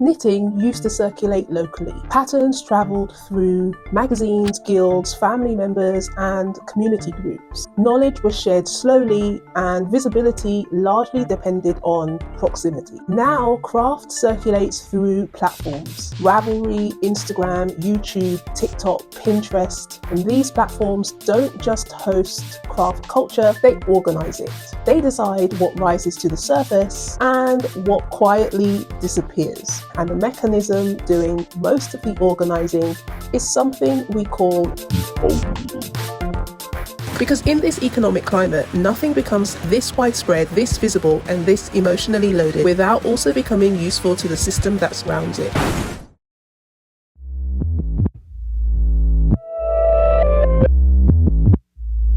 Knitting used to circulate locally. Patterns travelled through magazines, guilds, family members, and community groups. Knowledge was shared slowly, and visibility largely depended on proximity. Now, craft circulates through platforms: Ravelry, Instagram, YouTube, TikTok, Pinterest. And these platforms don't just host craft culture, they organise it. They decide what rises to the surface and what quietly disappears. And the mechanism doing most of the organising is something we call because in this economic climate, nothing becomes this widespread, this visible, and this emotionally loaded without also becoming useful to the system that surrounds it.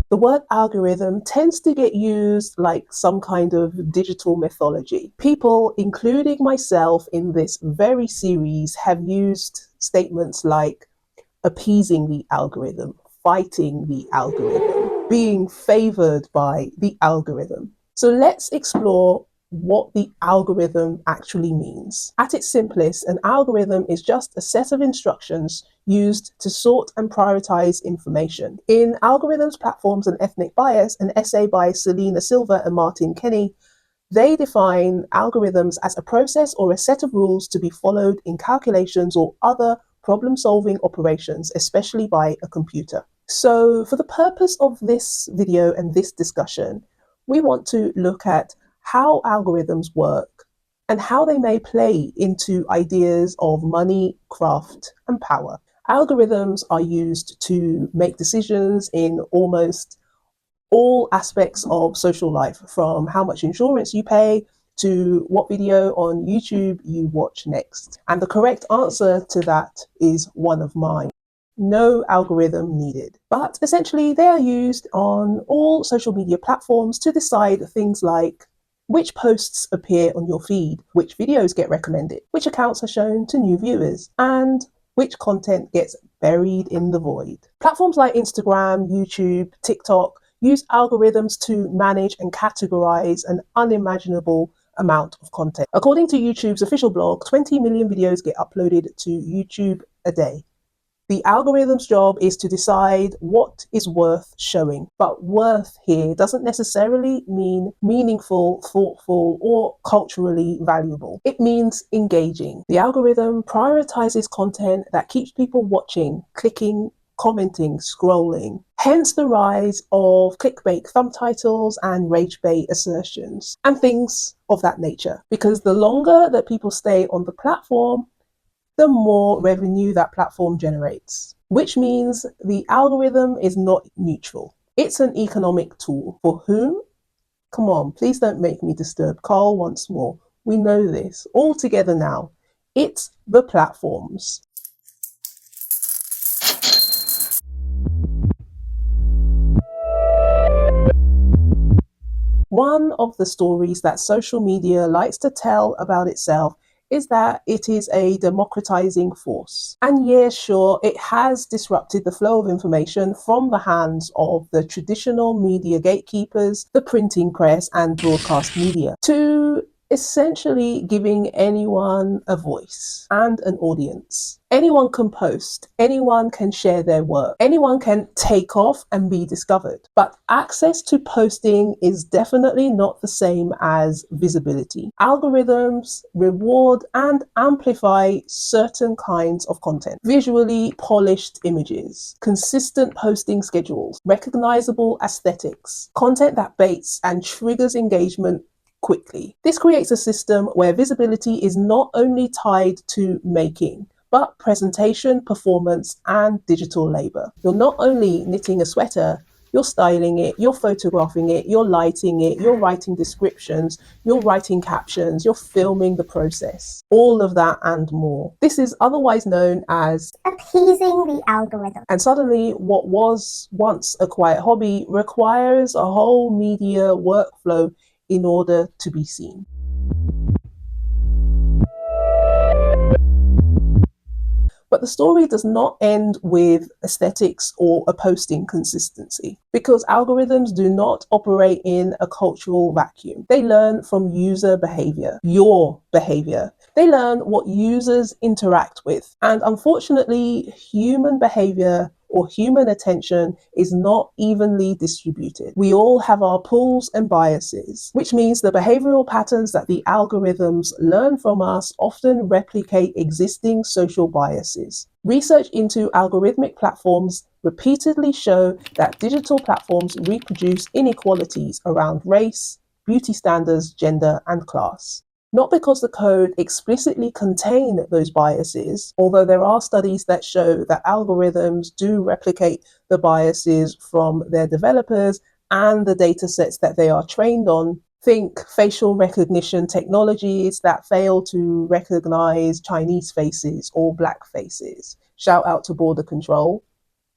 The word algorithm tends to get used like some kind of digital mythology. People, including myself in this very series, have used statements like appeasing the algorithm, fighting the algorithm, being favored by the algorithm. So let's explore what the algorithm actually means. At its simplest, an algorithm is just a set of instructions used to sort and prioritize information. In Algorithms, Platforms, and Ethnic Bias, an essay by Selena Silver and Martin Kenny, they define algorithms as a process or a set of rules to be followed in calculations or other problem-solving operations, especially by a computer. So for the purpose of this video and this discussion, we want to look at how algorithms work and how they may play into ideas of money, craft, and power. Algorithms are used to make decisions in almost all aspects of social life, from how much insurance you pay to what video on YouTube you watch next. And the correct answer to that is one of mine. No algorithm needed. But essentially, they are used on all social media platforms to decide things like which posts appear on your feed, which videos get recommended, which accounts are shown to new viewers, and which content gets buried in the void. Platforms like Instagram, YouTube, TikTok use algorithms to manage and categorize an unimaginable amount of content. According to YouTube's official blog, 20 million videos get uploaded to YouTube a day. The algorithm's job is to decide what is worth showing. But worth here doesn't necessarily mean meaningful, thoughtful, or culturally valuable. It means engaging. The algorithm prioritizes content that keeps people watching, clicking, commenting, scrolling. Hence the rise of clickbait thumb titles and rage bait assertions and things of that nature. Because the longer that people stay on the platform, the more revenue that platform generates, which means the algorithm is not neutral. It's an economic tool. For whom? Come on, please don't make me disturb Carl once more. We know this. All together now. It's the platforms. One of the stories that social media likes to tell about itself is that it is a democratizing force. And yes, sure, it has disrupted the flow of information from the hands of the traditional media gatekeepers, the printing press, and broadcast media, to essentially giving anyone a voice and an audience. Anyone can post, anyone can share their work, anyone can take off and be discovered. But access to posting is definitely not the same as visibility. Algorithms reward and amplify certain kinds of content: visually polished images, consistent posting schedules, recognizable aesthetics, content that baits and triggers engagement quickly. This creates a system where visibility is not only tied to making, but presentation, performance, and digital labor. You're not only knitting a sweater, you're styling it, you're photographing it, you're lighting it, you're writing descriptions, you're writing captions, you're filming the process. All of that and more. This is otherwise known as appeasing the algorithm. And suddenly, what was once a quiet hobby requires a whole media workflow in order to be seen. But the story does not end with aesthetics or a posting consistency, because algorithms do not operate in a cultural vacuum. They learn from user behavior, your behavior. They learn what users interact with. And unfortunately, human behavior or human attention is not evenly distributed. We all have our pulls and biases, which means the behavioral patterns that the algorithms learn from us often replicate existing social biases. Research into algorithmic platforms repeatedly show that digital platforms reproduce inequalities around race, beauty standards, gender, and class. Not because the code explicitly contain those biases, although there are studies that show that algorithms do replicate the biases from their developers and the data sets that they are trained on. Think facial recognition technologies that fail to recognize Chinese faces or black faces. Shout out to border control.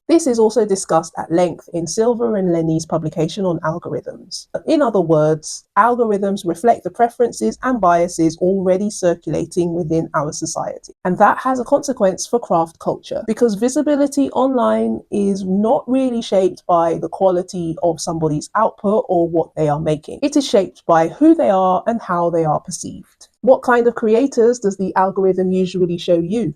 This is also discussed at length in Silver and Lenny's publication on algorithms. In other words, algorithms reflect the preferences and biases already circulating within our society. And that has a consequence for craft culture, because visibility online is not really shaped by the quality of somebody's output or what they are making. It is shaped by who they are and how they are perceived. What kind of creators does the algorithm usually show you?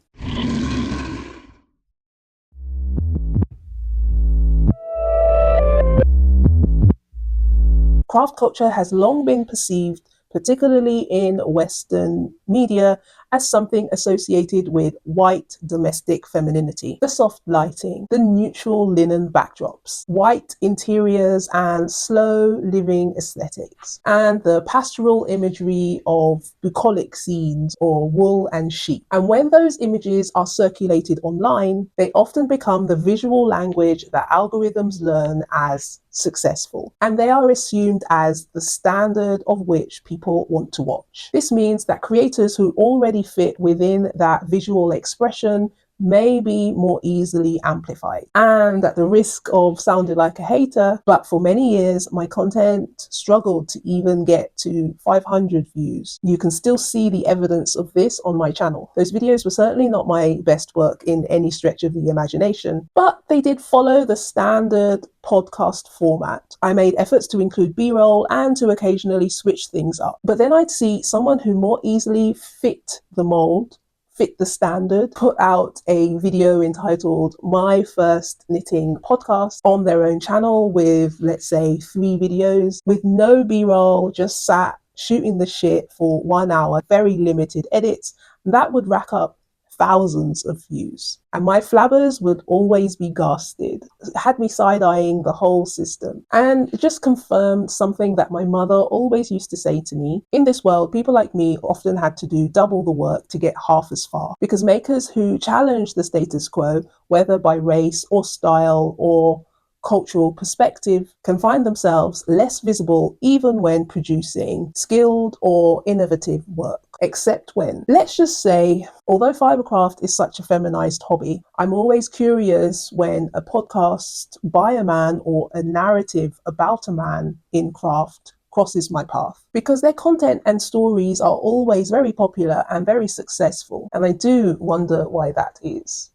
Craft culture has long been perceived, particularly in Western media, as something associated with white domestic femininity. The soft lighting, the neutral linen backdrops, white interiors and slow living aesthetics, and the pastoral imagery of bucolic scenes or wool and sheep. And when those images are circulated online, they often become the visual language that algorithms learn as successful, and they are assumed as the standard of which people want to watch. This means that creators who already fit within that visual expression may be more easily amplified. And at the risk of sounding like a hater, but for many years, my content struggled to even get to 500 views. You can still see the evidence of this on my channel. Those videos were certainly not my best work in any stretch of the imagination, but they did follow the standard podcast format. I made efforts to include B-roll and to occasionally switch things up. But then I'd see someone who more easily fit the mold, fit the standard, put out a video entitled My First Knitting Podcast on their own channel with, let's say, 3 videos with no B-roll, just sat shooting the shit for 1 hour, very limited edits. That would rack up thousands of views. And my flabbers would always be ghasted. It had me side-eyeing the whole system. And it just confirmed something that my mother always used to say to me. In this world, people like me often had to do double the work to get half as far. Because makers who challenge the status quo, whether by race or style or cultural perspective, can find themselves less visible even when producing skilled or innovative work. Except when, let's just say, although fibercraft is such a feminized hobby, I'm always curious when a podcast by a man or a narrative about a man in craft crosses my path, because their content and stories are always very popular and very successful, and I do wonder why that is.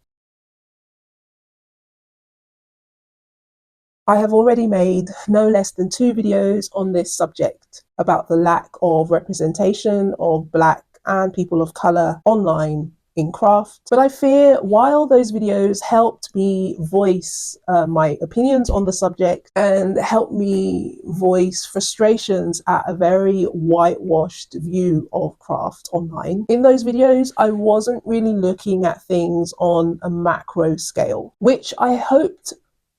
I have already made no less than 2 videos on this subject about the lack of representation of Black and people of colour online in craft. But I fear while those videos helped me voice my opinions on the subject and helped me voice frustrations at a very whitewashed view of craft online, in those videos I wasn't really looking at things on a macro scale, which I hoped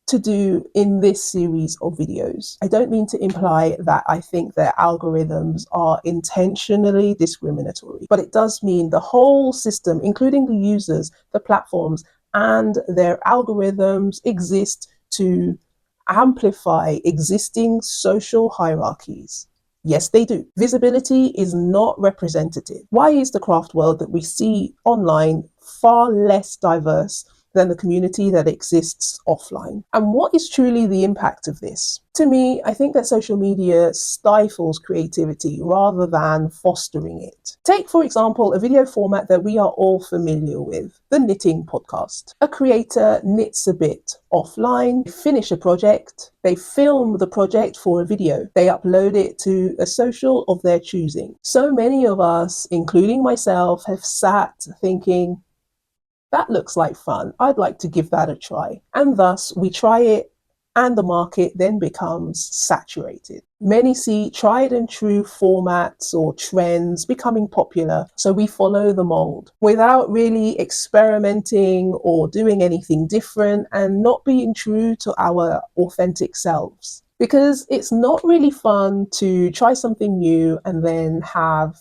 to do in this series of videos. I don't mean to imply that I think their algorithms are intentionally discriminatory, but it does mean the whole system, including the users, the platforms, and their algorithms exist to amplify existing social hierarchies. Yes, they do. Visibility is not representative. Why is the craft world that we see online far less diverse than the community that exists offline. And what is truly the impact of this? To me, I think that social media stifles creativity rather than fostering it. Take, for example, a video format that we are all familiar with, the knitting podcast. A creator knits a bit offline, finish a project, they film the project for a video, they upload it to a social of their choosing. So many of us, including myself, have sat thinking, that looks like fun, I'd like to give that a try. And thus we try it, and the market then becomes saturated. Many see tried and true formats or trends becoming popular, so we follow the mold without really experimenting or doing anything different and not being true to our authentic selves. Because it's not really fun to try something new and then have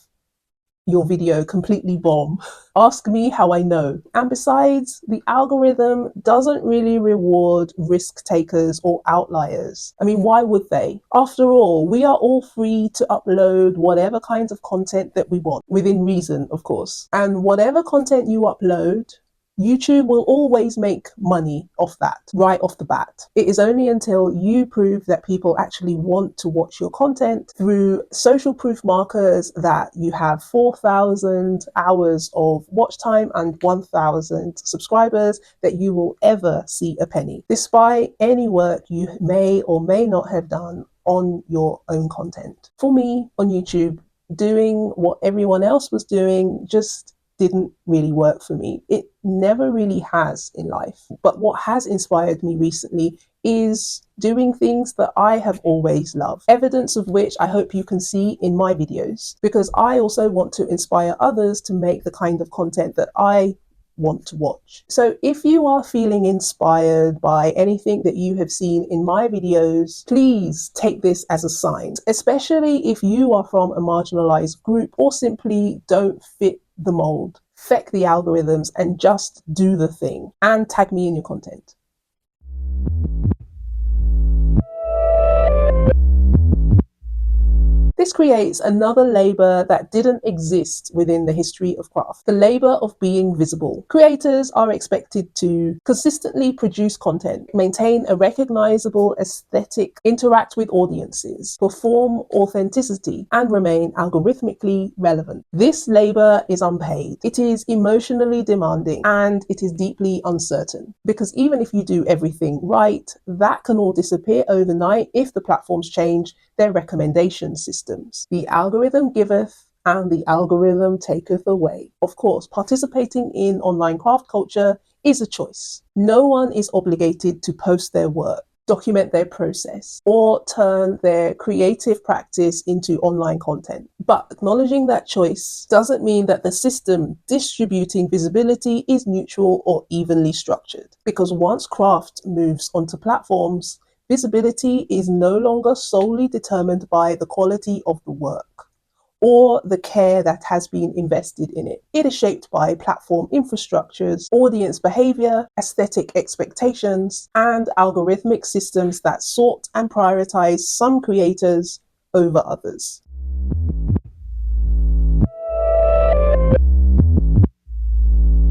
your video completely bomb. Ask me how I know. And besides, the algorithm doesn't really reward risk takers or outliers. I mean, why would they? After all, we are all free to upload whatever kinds of content that we want, within reason, of course. And whatever content you upload, YouTube will always make money off that right off the bat. It is only until you prove that people actually want to watch your content through social proof markers that you have 4,000 hours of watch time and 1,000 subscribers that you will ever see a penny, despite any work you may or may not have done on your own content. For me, on YouTube, doing what everyone else was doing just didn't really work for me. It never really has in life. But what has inspired me recently is doing things that I have always loved, evidence of which I hope you can see in my videos, because I also want to inspire others to make the kind of content that I want to watch. So if you are feeling inspired by anything that you have seen in my videos, please take this as a sign, especially if you are from a marginalized group or simply don't fit the mold. Feck the algorithms and just do the thing, and tag me in your content. This creates another labor that didn't exist within the history of craft, the labor of being visible. Creators are expected to consistently produce content, maintain a recognizable aesthetic, interact with audiences, perform authenticity, and remain algorithmically relevant. This labor is unpaid. It is emotionally demanding, and it is deeply uncertain. Because even if you do everything right, that can all disappear overnight if the platforms change their recommendation systems. The algorithm giveth and the algorithm taketh away. Of course, participating in online craft culture is a choice. No one is obligated to post their work, document their process, or turn their creative practice into online content. But acknowledging that choice doesn't mean that the system distributing visibility is neutral or evenly structured. Because once craft moves onto platforms, visibility is no longer solely determined by the quality of the work or the care that has been invested in it. It is shaped by platform infrastructures, audience behavior, aesthetic expectations, and algorithmic systems that sort and prioritize some creators over others.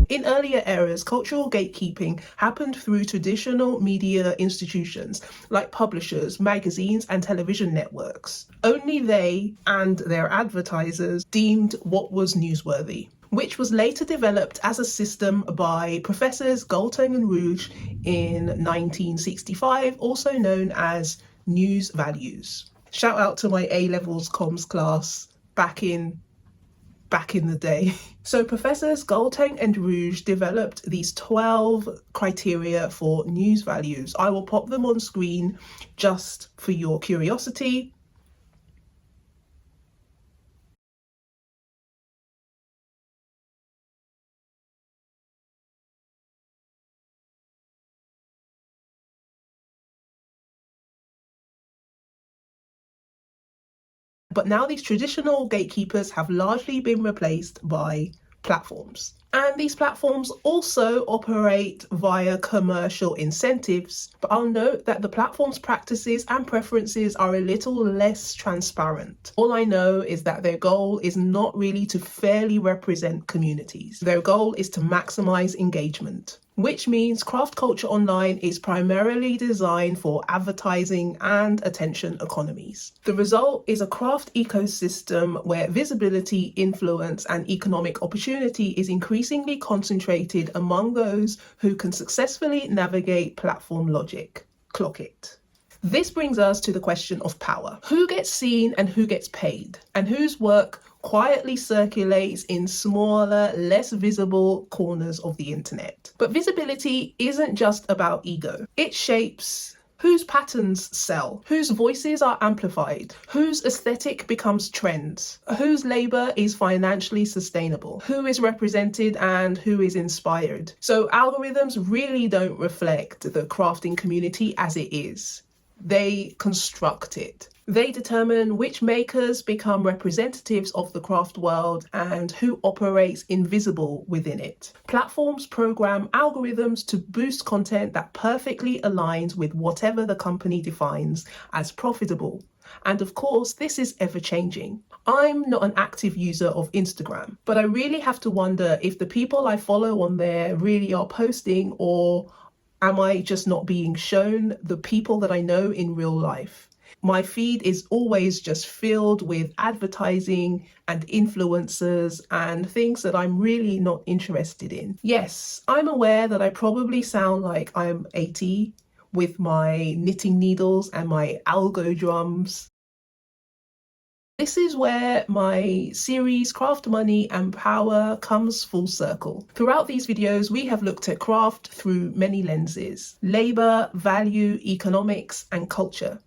In earlier eras, cultural gatekeeping happened through traditional media institutions like publishers, magazines, and television networks. Only they and their advertisers deemed what was newsworthy, which was later developed as a system by Professors Galtung and Rouge in 1965, also known as news values. Shout out to my A-levels comms class back in the day. So Professors Galtung and Rouge developed these 12 criteria for news values. I will pop them on screen just for your curiosity. But now these traditional gatekeepers have largely been replaced by platforms. And these platforms also operate via commercial incentives. But I'll note that the platform's practices and preferences are a little less transparent. All I know is that their goal is not really to fairly represent communities. Their goal is to maximize engagement. which means craft culture online is primarily designed for advertising and attention economies. The result is a craft ecosystem where visibility, influence, and economic opportunity is increasingly concentrated among those who can successfully navigate platform logic. Clock it. This brings us to the question of power. Who gets seen and who gets paid, and whose work quietly circulates in smaller, less visible corners of the internet. But visibility isn't just about ego. It shapes whose patterns sell, whose voices are amplified, whose aesthetic becomes trends, whose labor is financially sustainable, who is represented and who is inspired. So algorithms really don't reflect the crafting community as it is. They construct it. They determine which makers become representatives of the craft world and who operates invisible within it. Platforms program algorithms to boost content that perfectly aligns with whatever the company defines as profitable. And of course, this is ever changing. I'm not an active user of Instagram, but I really have to wonder if the people I follow on there really are posting, or am I just not being shown the people that I know in real life? My feed is always just filled with advertising and influencers and things that I'm really not interested in. Yes, I'm aware that I probably sound like I'm 80 with my knitting needles and my algo drums. This is where my series Craft Money and Power comes full circle. Throughout these videos, we have looked at craft through many lenses: labor, value, economics, and culture.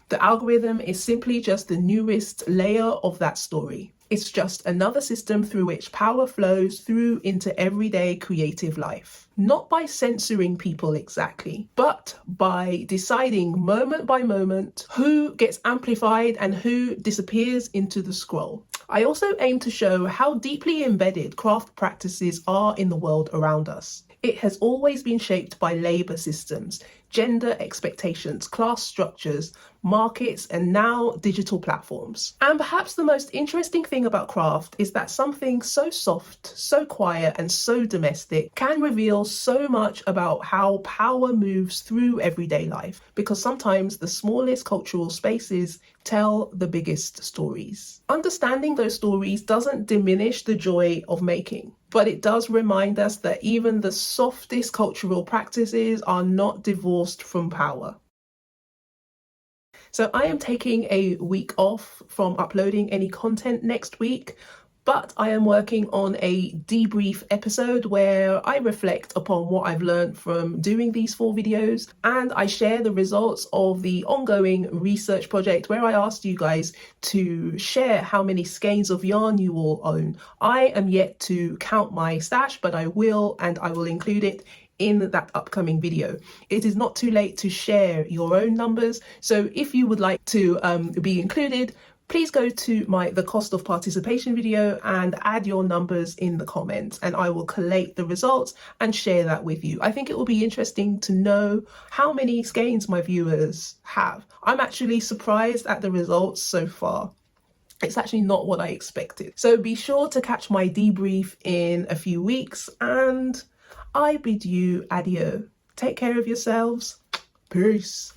The algorithm is simply just the newest layer of that story. It's just another system through which power flows through into everyday creative life. Not by censoring people exactly, but by deciding moment by moment who gets amplified and who disappears into the scroll. I also aim to show how deeply embedded craft practices are in the world around us. It has always been shaped by labor systems, gender expectations, class structures, markets, and now digital platforms. And perhaps the most interesting thing about craft is that something so soft, so quiet, and so domestic can reveal so much about how power moves through everyday life, because sometimes the smallest cultural spaces tell the biggest stories. Understanding those stories doesn't diminish the joy of making, but it does remind us that even the softest cultural practices are not divorced from power. So I am taking a week off from uploading any content next week, but I am working on a debrief episode where I reflect upon what I've learned from doing these 4 videos, and I share the results of the ongoing research project where I asked you guys to share how many skeins of yarn you all own. I am yet to count my stash, but I will, and I will include it in that upcoming video. It is not too late to share your own numbers, so if you would like to be included, please go to the cost of participation video and add your numbers in the comments, and I will collate the results and share that with you. I think it will be interesting to know how many skeins my viewers have. I'm actually surprised at the results so far. It's actually not what I expected. So be sure to catch my debrief in a few weeks, and I bid you adieu. Take care of yourselves. Peace.